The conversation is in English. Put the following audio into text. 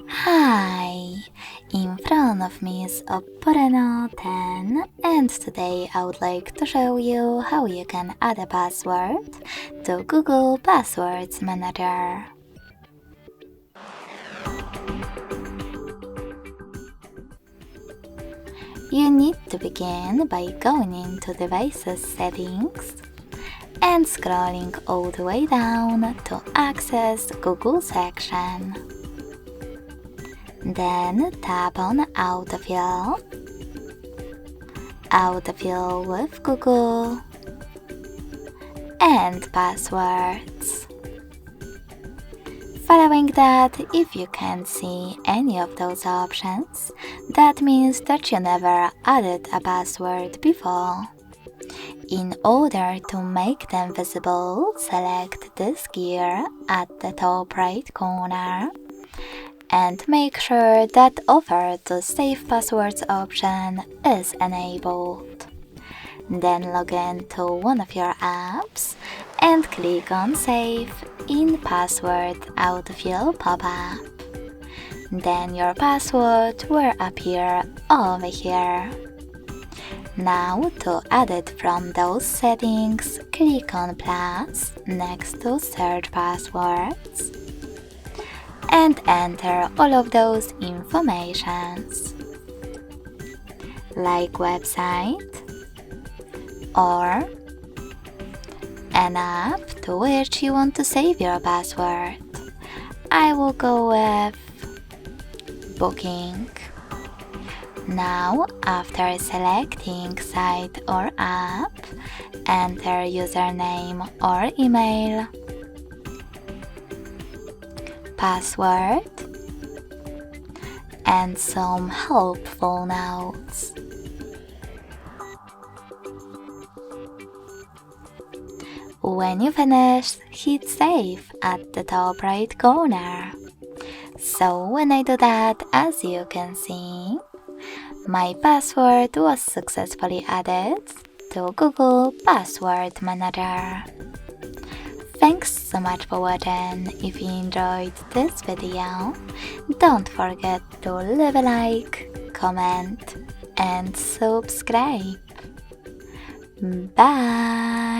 Hi! In front of me is OPPO RENO 10 and today I would like to show you how you can add a password to Google Passwords Manager. You need to begin by going into Devices Settings and scrolling all the way down to access Google section. Then tap on Autofill, Autofill with Google, and Passwords. Following that, if you can't see any of those options, that means that you never added a password before. In order to make them visible, select this gear at the top right corner and make sure that Offer to Save Passwords option is enabled. Then log in to one of your apps and click on Save in Password Autofill pop-up. Then your password will appear over here. Now to add it from those settings, click on plus next to Search Passwords and enter all of those informations, like website or an app to which you want to save your password. I will go with Booking. Now, after selecting site or app, enter username or email, password, and some helpful notes. When you finish, hit save at the top right corner. So when I do that, as you can see, my password was successfully added to Google Password Manager. Thanks so much for watching. If you enjoyed this video, don't forget to leave a like, comment and subscribe. Bye!